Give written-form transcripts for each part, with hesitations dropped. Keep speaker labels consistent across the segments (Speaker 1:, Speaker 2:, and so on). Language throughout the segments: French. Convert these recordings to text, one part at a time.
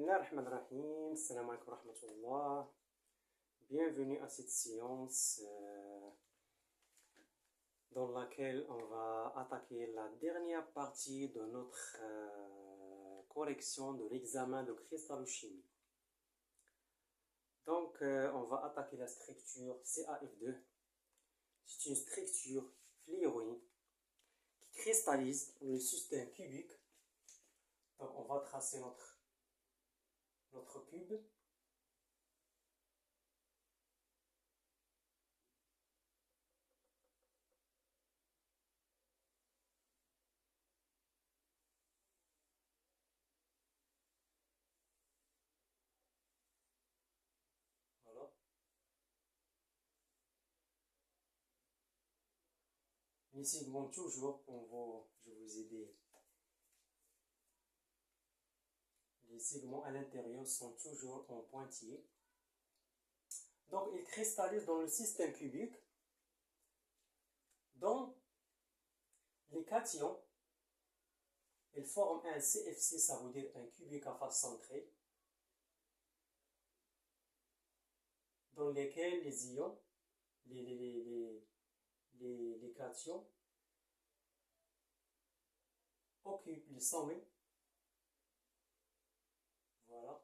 Speaker 1: Bismillahirrahmanirrahim. Salam alaikum wa rahmatullah. Bienvenue à cette séance dans laquelle on va attaquer la dernière partie de notre correction de l'examen de cristallochimie. Donc, on va attaquer la structure CaF2. C'est une structure fluorine qui cristallise dans le système cubique. Donc, on va tracer notre cube. Voilà. Les segments toujours, je vais vous aider. Les segments à l'intérieur sont toujours en pointillé. Donc, ils cristallisent dans le système cubique. Dans les cations, ils forment un CFC, ça veut dire un cubique à face centrée, dans lequel les ions, les cations, occupent les sommets. Voilà,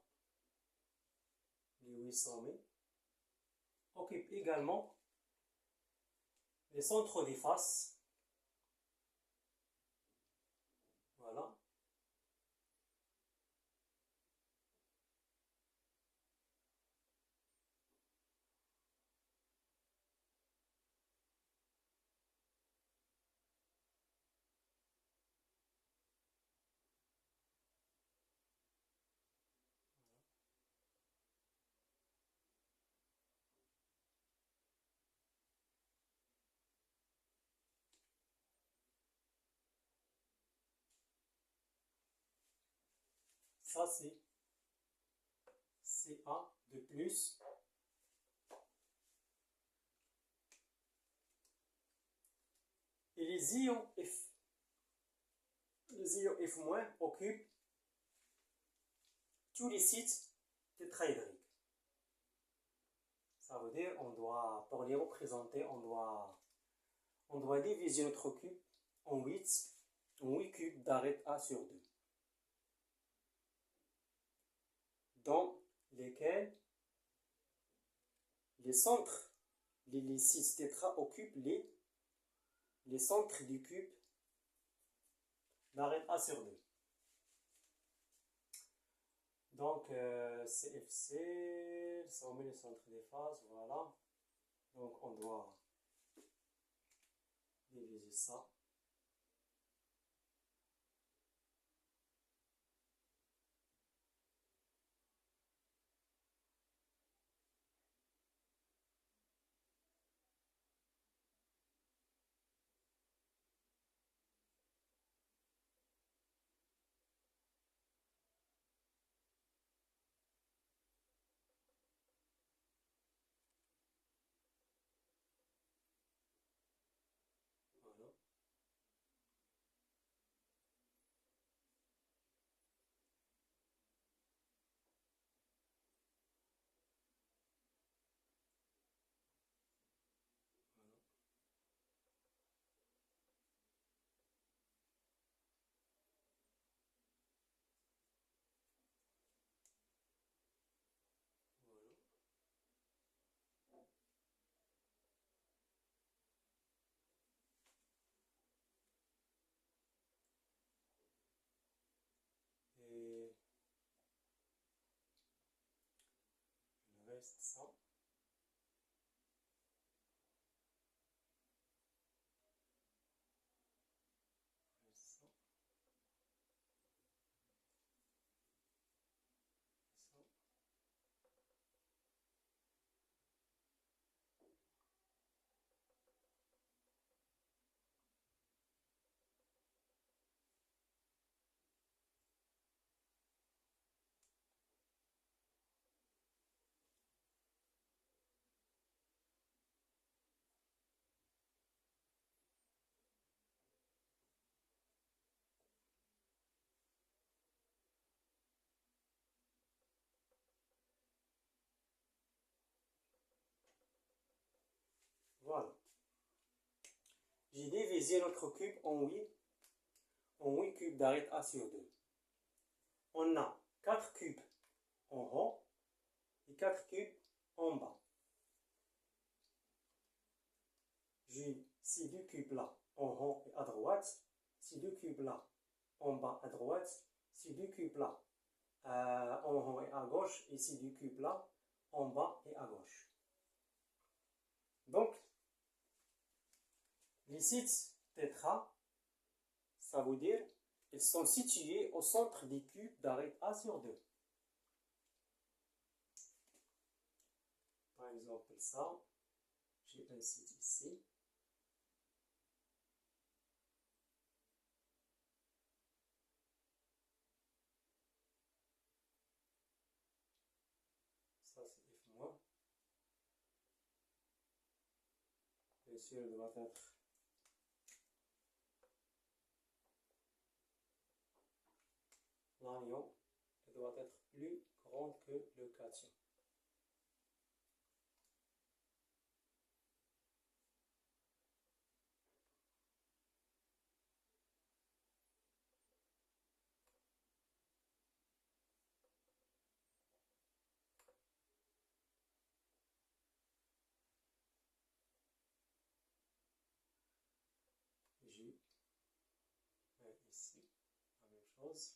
Speaker 1: les 8 sommets. Occupent également les centres des faces. Voilà. Ça, c'est Ca de plus. Et les ions F. Les ions F- occupent tous les sites tétraédriques. Ça veut dire, pour les représenter, on doit diviser notre cube en 8 cubes d'arête A sur 2. Dans lesquels les centres, les 6 tétra occupent les centres du cube d'arête A sur 2. Donc, CFC, ça met le centre des phases, voilà. Donc, on doit diviser ça. Voilà. Voilà. Voilà. Et le reste, ça. Ça. Ça. j'ai divisé notre cube en 8 cubes d'arête A sur 2. On a 4 cubes en haut et 4 cubes en bas. J'ai ces 2 cubes là en haut et à droite, ces 2 cubes là en bas à droite, ces 2 cubes là en haut et à gauche, et ces 2 cubes là en bas et à gauche. Donc, les sites tétra, ça veut dire ils sont situés au centre des cubes d'arête A sur 2. Par exemple, ça, j'ai un site ici. Ça, c'est F-. Bien sûr, il doit être l'anion, il doit être plus grand que le cation. J'ai un ici, la même chose.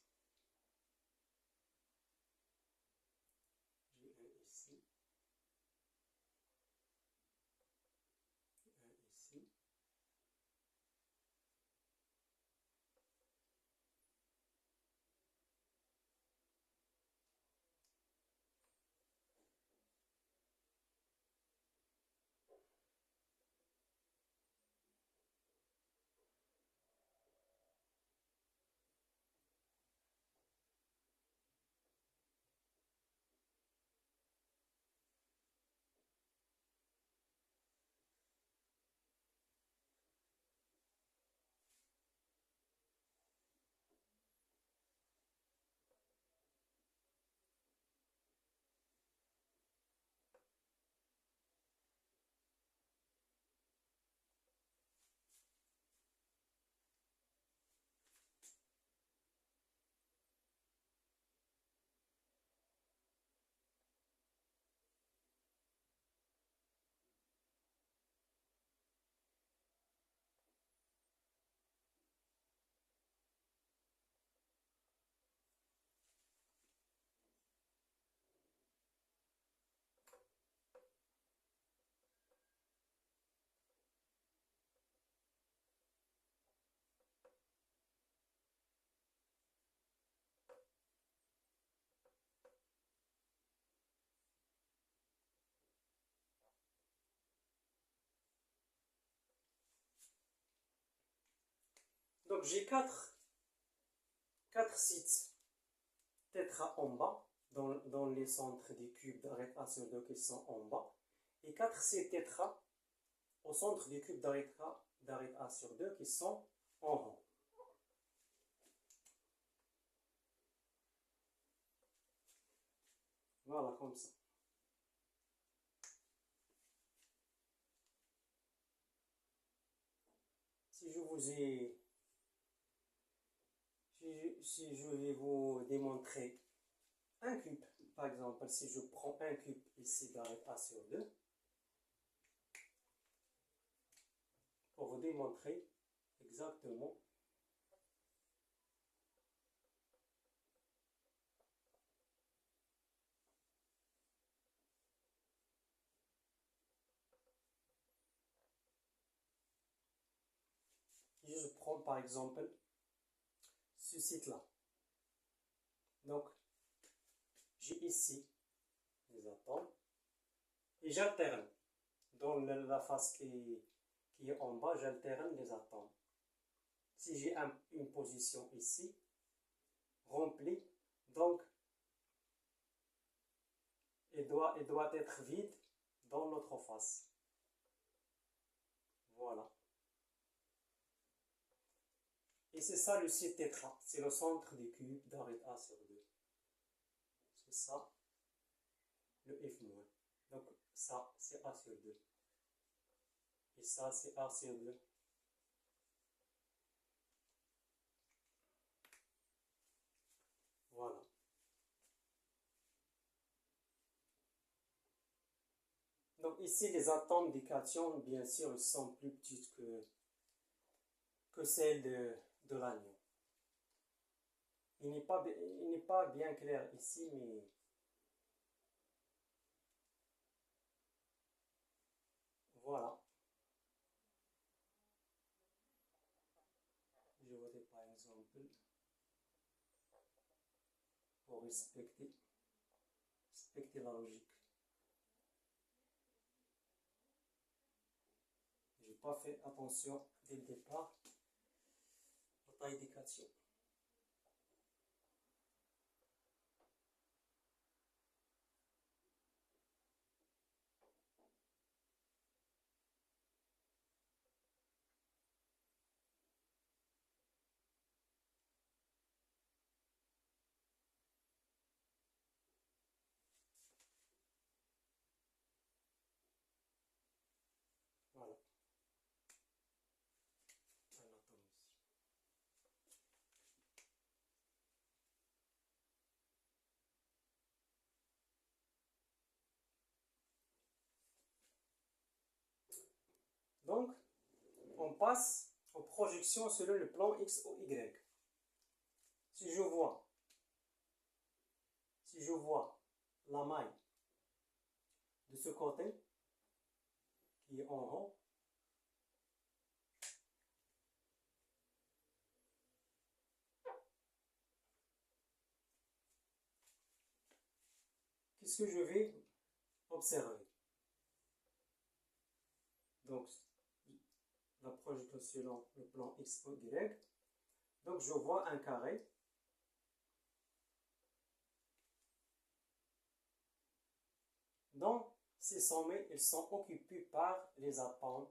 Speaker 1: J'ai un ici, un ici. Donc j'ai 4 sites tétra en bas, dans les centres des cubes d'arête A sur 2 qui sont en bas, et 4 sites tétra au centre des cubes d'arête A sur 2 qui sont en haut. Voilà, comme ça. Si je vais vous démontrer un cube, par exemple, si je prends un cube ici d'arête A sur 2, pour vous démontrer exactement je prends par exemple ce site-là. Donc, j'ai ici les atomes et j'alterne. Dans la face qui est en bas, j'alterne les atomes. Si j'ai une position ici, remplie, donc il doit être vide dans l'autre face. Voilà. Et c'est ça le site tétra, c'est le centre du cube d'arête A sur 2. C'est ça, le F-. Donc ça, c'est A sur 2. Et ça, c'est A sur 2. Voilà. Donc ici, les atomes des cations, bien sûr, ils sont plus petits que celles de l'anion. Il n'est pas bien clair ici, mais voilà. Je voudrais par exemple, pour respecter la logique. Je n'ai pas fait attention dès le départ aux tailles des cations. Voilà. Un atome ici. Donc, on passe aux projections selon le plan X ou Y. Si je vois la maille de ce côté, qui est en haut, qu'est-ce que je vais observer? Donc, la projection selon le plan X ou Y. Donc, je vois un carré. Donc, ces sommets, ils sont occupés par les atomes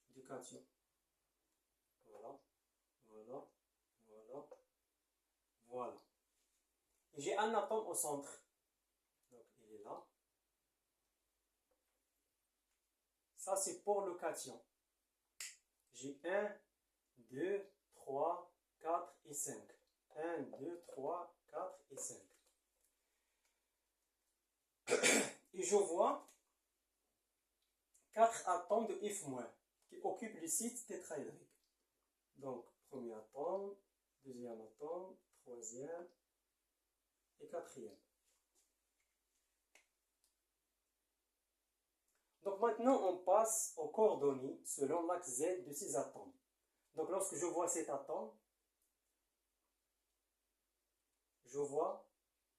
Speaker 1: du cation. Voilà, voilà, voilà, voilà. Et j'ai un atome au centre. Donc, il est là. Ça, c'est pour le cation. J'ai 1, 2, 3, 4 et 5. 1, 2, 3, 4 et 5. Et je vois 4 atomes de F- qui occupent le site tétraédrique. Donc, premier atome, deuxième atome, troisième et quatrième. Donc maintenant, on passe aux coordonnées selon l'axe Z de ces atomes. Donc lorsque je vois cet atome, je vois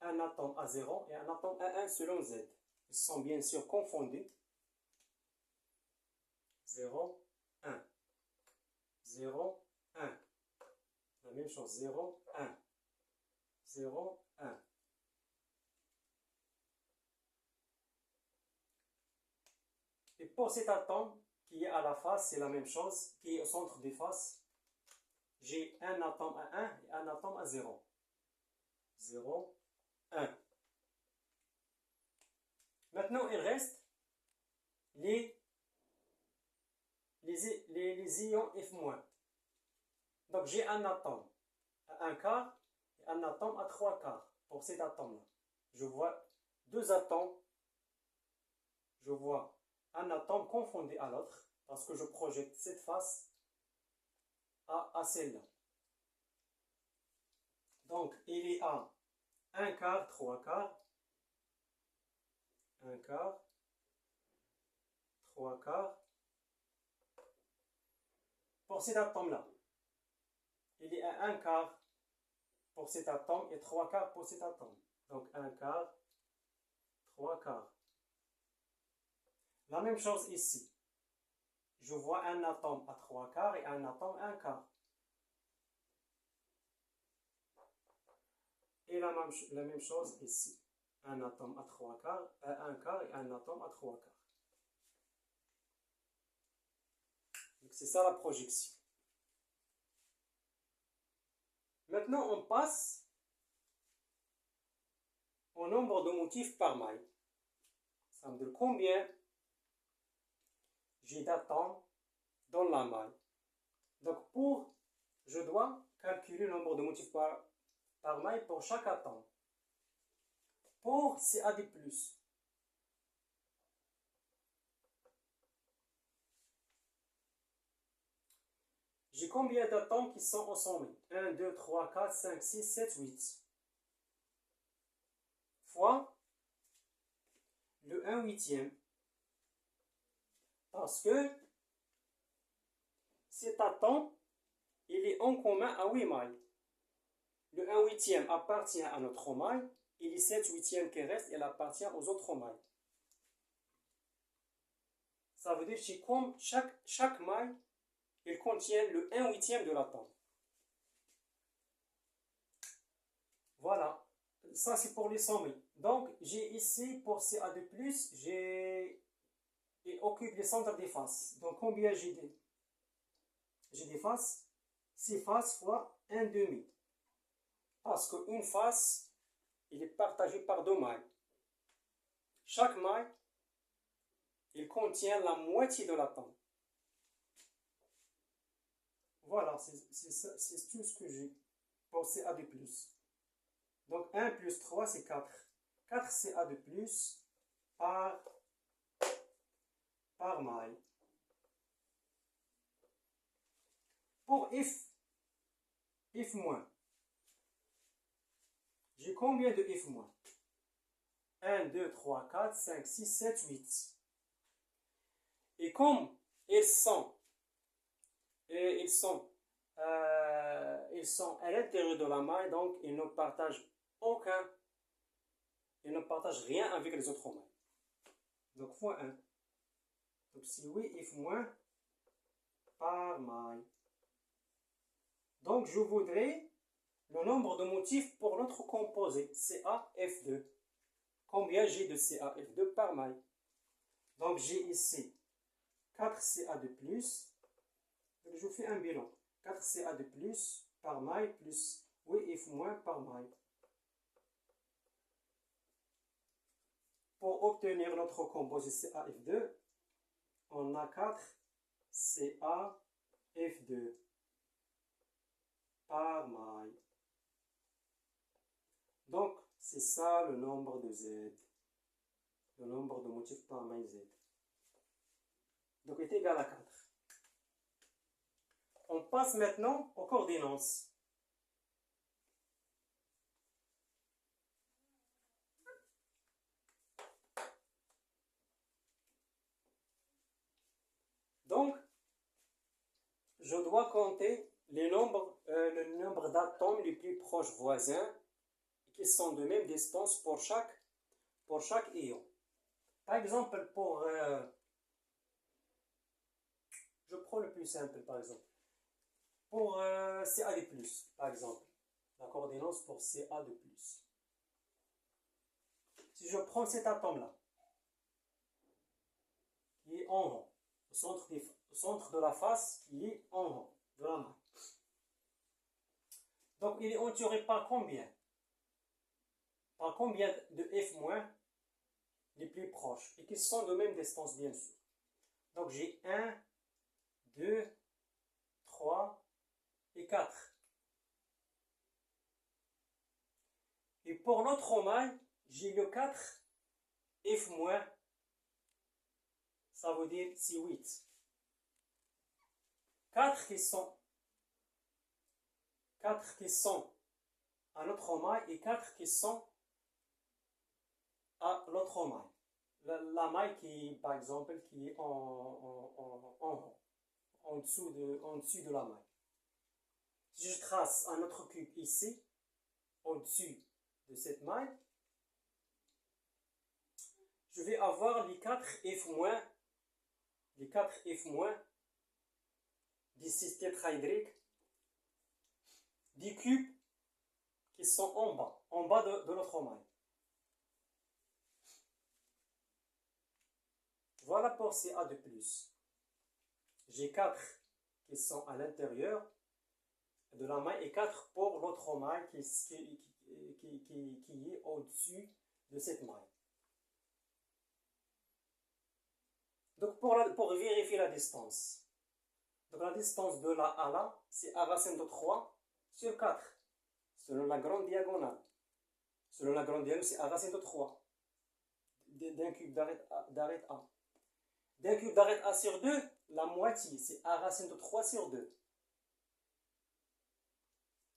Speaker 1: un atome à 0 et un atome à 1 selon Z. Ils sont bien sûr confondus. 0, 1. 0, 1. La même chose, 0, 1. 0, 1. Et pour cet atome qui est à la face, c'est la même chose, qui est au centre des faces. J'ai un atome à 1 et un atome à 0. 0, 1. Maintenant, il reste les ions F-. Donc, j'ai un atome à 1 quart et un atome à 3 quarts pour cet atome-là. Je vois deux atomes. Je vois un atome confondu à l'autre parce que je projette cette face à celle-là. Donc, il est à 1 quart, 3 quarts, 1 quart, 3 quarts. Pour cet atome-là, il est à 1 quart pour cet atome et 3 quarts pour cet atome. Donc 1 quart, 3 quarts. La même chose ici. Je vois un atome à 3 quarts et un atome à 1 quart. Et la même chose ici. Un atome à 3 quarts, à 1 quart et un atome à 3 quarts. Donc c'est ça la projection. Maintenant, on passe au nombre de motifs par maille. Ça me donne combien j'ai d'atomes dans la maille. Donc je dois calculer le nombre de motifs par maille pour chaque atome. Pour CAD+, j'ai combien d'atomes qui sont ensemble? 1, 2, 3, 4, 5, 6, 7, 8. Fois le 1/8. Parce que cet atome, il est en commun à 8 mailles. Le 1/8 appartient à notre maille et les 7/8 qui restent, il appartient aux autres mailles. Ça veut dire que comme chaque maille, il contient le 1/8 de l'atome. Voilà, ça c'est pour les sommets. Donc j'ai ici pour CA2+, il occupe les centres des faces. Donc combien j'ai des faces? 6 faces fois 1/2. Parce qu'une face, il est partagé par 2 mailles. Chaque maille, il contient la moitié de l'atome. Voilà, c'est tout ce que j'ai pour CA2+. Donc 1 plus 3, c'est 4. 4 CA2+ par maille. Pour if-, j'ai combien de if-? 1, 2, 3, 4, 5, 6, 7, 8. Et comme ils sont à l'intérieur de la maille, donc ils ne partagent rien avec les autres mailles. Donc fois 1. Donc si oui, if- par maille. Donc je voudrais le nombre de motifs pour notre composé CaF2. Combien j'ai de CaF2 par maille? Donc j'ai ici 4 CA2+. Donc je fais un bilan. 4 CA2+ par maille plus oui if- par maille. Pour obtenir notre composé CaF2, on a 4 CaF2 par maille. Donc, c'est ça le nombre de Z. Le nombre de motifs par maille Z. Donc, est égal à 4. On passe maintenant aux coordinances. Donc, je dois compter le nombre d'atomes les plus proches voisins qui sont de même distance pour chaque ion. Par exemple, je prends le plus simple, par exemple. Pour CA2+, par exemple, la coordinance pour CA2+. Si je prends cet atome-là, qui est en haut, au centre de la face, qui est en haut de la main. Donc, il est entouré par combien? Par combien de F- les plus proches, et qui sont de même distance, bien sûr. Donc, j'ai 1, 2, 3 et 4. Et pour l'autre maille, j'ai le 4 F-, ça veut dire c'est 8. 4 qui sont à notre maille et 4 qui sont à l'autre maille. La maille qui, par exemple, qui est en dessous de la maille. Si je trace un autre cube ici, au-dessus de cette maille, je vais avoir les 4 F-, des 6 tétraédriques, des cubes qui sont en bas de notre maille. Voilà pour CA2+. J'ai 4 qui sont à l'intérieur de la maille et 4 pour l'autre maille qui est au-dessus de cette maille. Donc pour vérifier la distance, donc la distance de là à là, c'est A racine de 3 sur 4. Selon la grande diagonale. Selon la grande diagonale, c'est a racine de 3. D'un cube d'arête A. D'un cube d'arête A sur 2, la moitié, c'est a racine de 3 sur 2.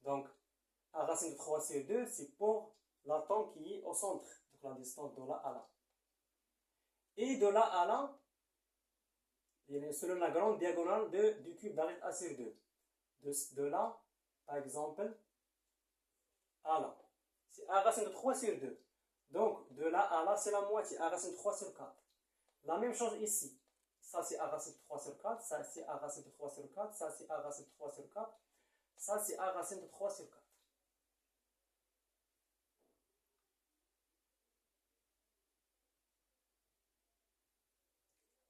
Speaker 1: Donc, a racine de 3 sur 2, c'est pour l'atome qui est au centre. Donc, la distance de là à là. Et de là à là, selon la grande diagonale du cube d'arête A sur 2. De là, par exemple, à là. C'est a racine de 3 sur 2. Donc, de là à là, c'est la moitié, a racine de 3 sur 4. La même chose ici. Ça, c'est a racine de 3 sur 4. Ça, c'est a racine de 3 sur 4. Ça, c'est a racine de 3 sur 4. Ça, c'est a racine de 3 sur 4.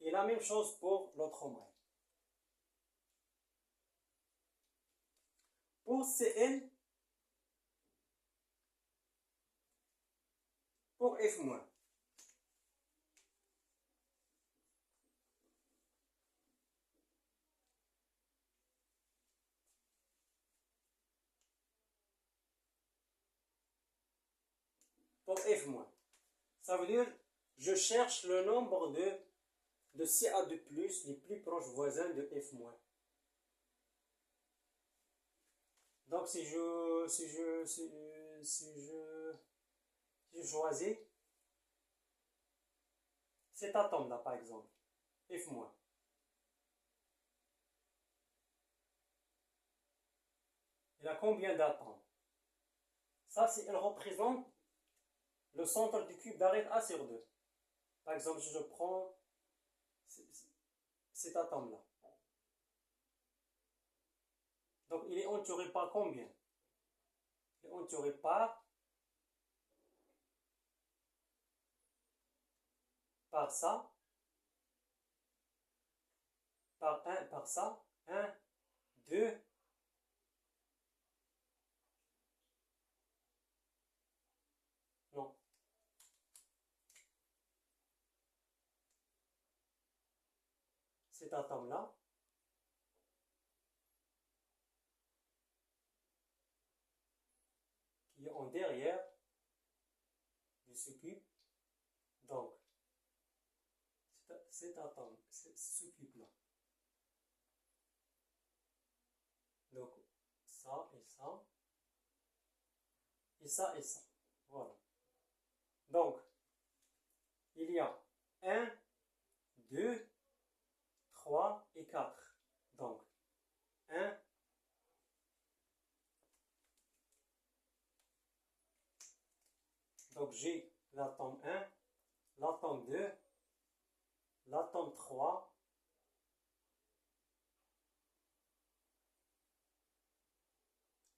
Speaker 1: Et la même chose pour l'autre maille. Pour CL, pour F-. Pour F-. Ça veut dire, je cherche le nombre de CA2+, les plus proches voisins de F-. Donc, si je choisis cet atome-là, par exemple, F-, il a combien d'atomes? Ça, elle représente le centre du cube d'arête A sur 2. Par exemple, je prends cet atome-là. Donc, il est entouré par combien? Il est entouré par ça, par ça, 1, 2, non. Cet atome-là, qui est en derrière de ce cube. Donc, cet atome, ce cube-là. Donc, ça et ça. Et ça et ça. Voilà. Donc, il y a 1, 2, 3 et 4. Donc, 1, donc j'ai l'atome 1, l'atome 2, l'atome 3,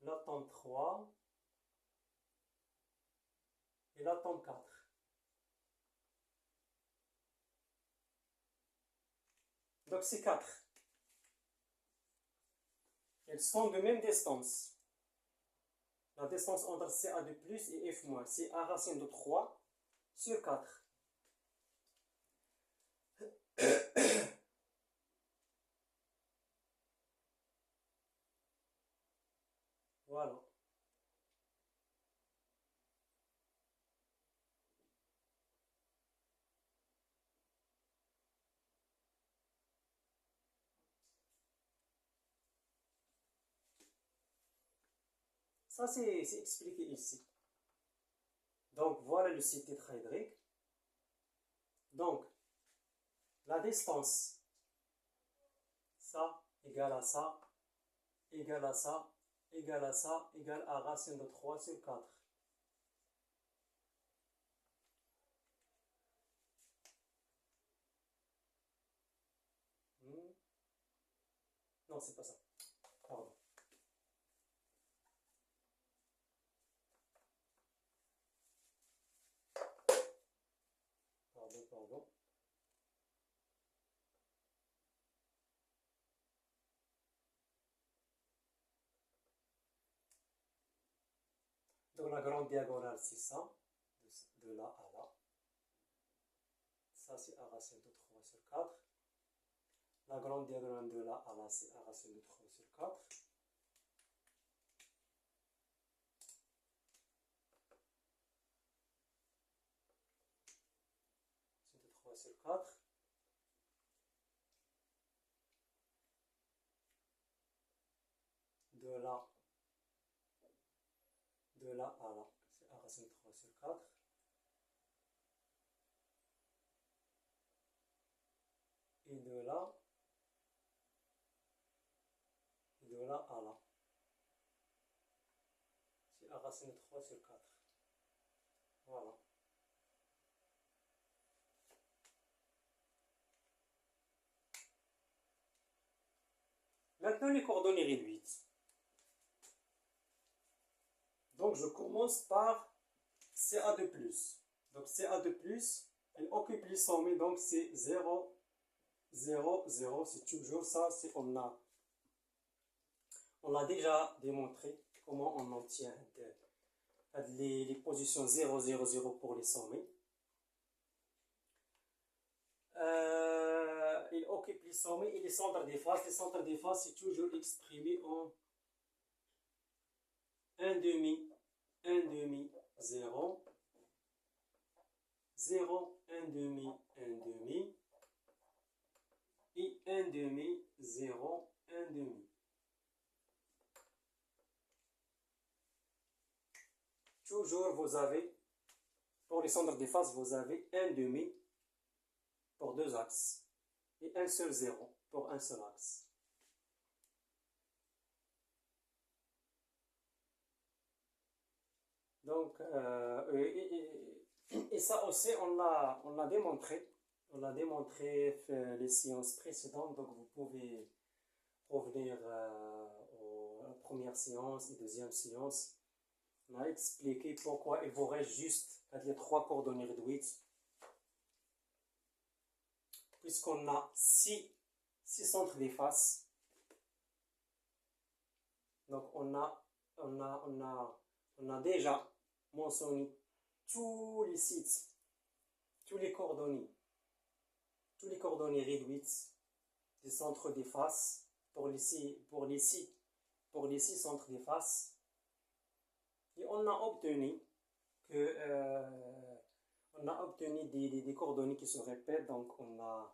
Speaker 1: l'atome 3 et l'atome 4. Donc ces 4, elles sont de même distance. La distance entre CA2+ et F-, c'est A racine de 3 sur 4. Voilà. Ça, c'est expliqué ici. Donc, voilà le site tétraédrique. Donc, la distance, ça égale à ça, égale à ça, égale à ça, égale à racine de 3 sur 4. Non, c'est pas ça. Pardon. Pardon. Donc la grande diagonale, c'est ça, de là à là. Ça, c'est A racine de 3 sur 4. La grande diagonale de là à là, c'est A racine de 3 sur 4. 3 sur 4. De là à là, c'est a racine de 3 sur 4. Et de là à là, c'est a racine de 3 sur 4. Voilà. Maintenant, les coordonnées réduites. Donc, je commence par CA2+. Donc, CA2+, elle occupe les sommets, donc c'est 0, 0, 0. C'est toujours ça, on l'a déjà démontré comment on obtient les positions 0, 0, 0 pour les sommets. Il occupe les sommets et les centres des faces. Les centres des faces, c'est toujours exprimé en 1 demi, 0, 0, 1 demi, 1 demi, et 1 demi, 0, 1 demi. Toujours, vous avez, pour les centres des faces, vous avez 1 demi pour 2 axes et un seul 0 pour un seul axe. Donc, et ça aussi, on l'a démontré. On l'a démontré les séances précédentes, donc vous pouvez revenir à la première séance et deuxième séance. On a expliqué pourquoi il vous reste juste les 3 coordonnées réduites. Puisqu'on a 6 centres des faces. Donc on a déjà mentionné tous les sites, tous les coordonnées réduites des centres des faces pour les 6 centres des faces. Et on a obtenu des coordonnées qui se répètent, donc on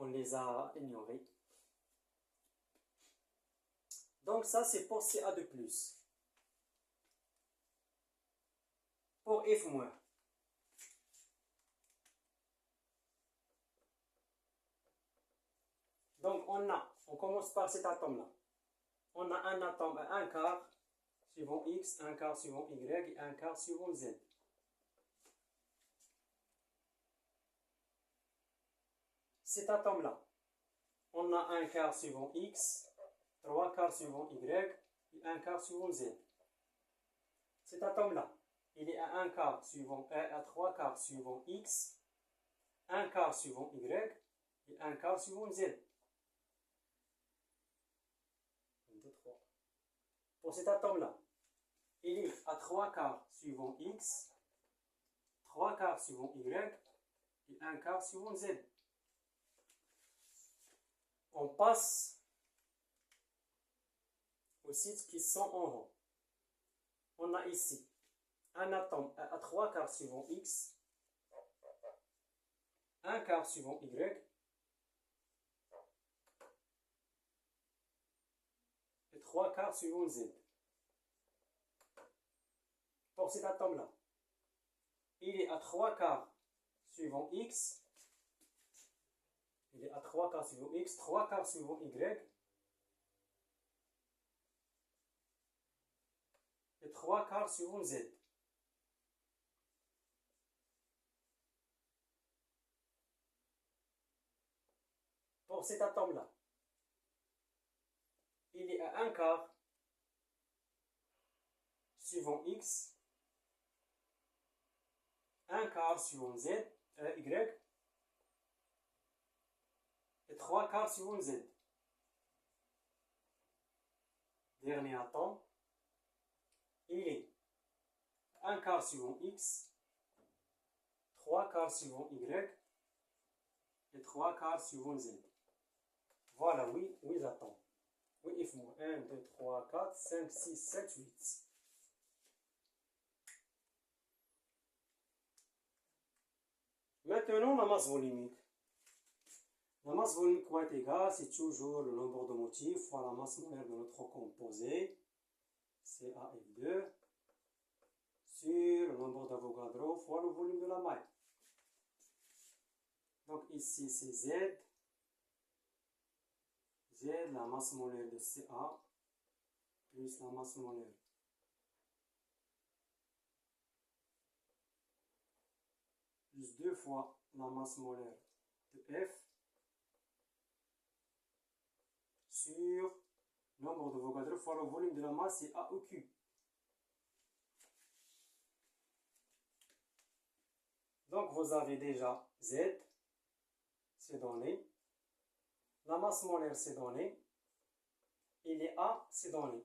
Speaker 1: les a ignorées. Donc ça c'est pour CA2+. Pour F-, donc on commence par cet atome-là. On a un atome à 1 quart suivant X, 1 quart suivant Y et 1 quart suivant Z. Cet atome-là, on a 1 quart suivant X, 3 quarts suivant Y et 1 quart suivant Z. Cet atome-là, il est à 1 quart suivant, à 3 quarts suivant X, 1 quart suivant Y et 1 quart suivant Z. 1, 2, 3. Pour cet atome-là, il est à 3 quarts suivant X, 3 quarts suivant Y et 1 quart suivant Z. On passe aux sites qui sont en haut. On a ici un atome à 3 quarts suivant X, 1 quart suivant Y et 3 quarts suivant Z. Pour cet atome-là, il est à 3 quarts suivant X, il est à 3 quarts suivant X, 3 quarts suivant Y et 3 quarts suivant Z. Pour cet atome-là, il est à 1 quart suivant X, 1 quart suivant Z, Y et 3 quarts suivant Z. Dernier atome, il est 1 quart suivant X, 3 quarts suivant Y et 3 quarts suivant Z. Voilà, oui, atomes. Oui, F-. 1, 2, 3, 4, 5, 6, 7, 8. Maintenant, la masse volumique. La masse volumique va être égale, c'est toujours le nombre de motifs fois la masse molaire de notre composé, CaF2, sur le nombre d'Avogadro fois le volume de la maille. Donc ici c'est Z, la masse molaire de Ca, plus la masse molaire plus 2 fois la masse molaire de F sur nombre de Avogadro fois le volume de la masse, c'est A au cube. Donc vous avez déjà Z, c'est donné, la masse molaire c'est donné, et les A c'est donné.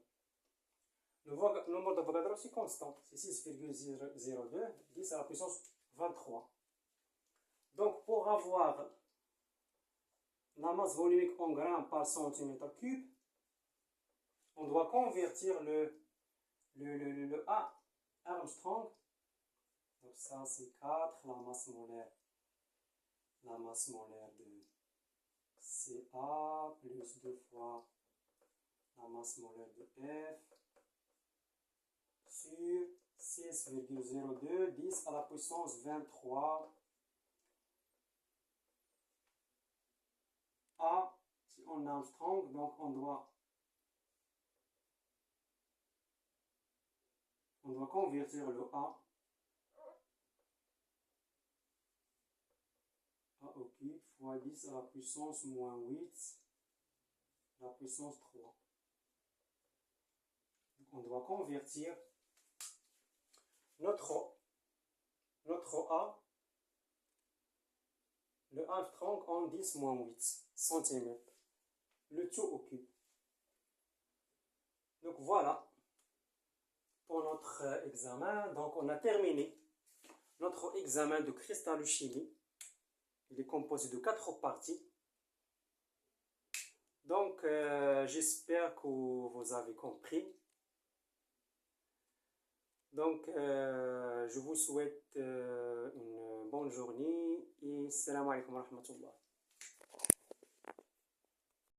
Speaker 1: Le nombre d'Avogadro c'est constant, c'est 6,02, 10 à la puissance 23. Donc pour avoir la masse volumique en grammes par centimètre cube, on doit convertir le A Armstrong. Donc ça c'est 4, la masse molaire de Ca plus 2 fois la masse molaire de F sur 6,02, 10 à la puissance 23 A en Armstrong. Donc on doit convertir le A au cube fois 10 à la puissance moins 8, la puissance 3. Donc on doit convertir notre A, le Armstrong, en 10 moins 8 cm, le tout au cube. Donc voilà pour notre examen. Donc on a terminé notre examen de cristallochimie. Il est composé de 4 parties. Donc j'espère que vous avez compris. Donc je vous souhaite une bonne journée et salam alaikum wa rahmatullah.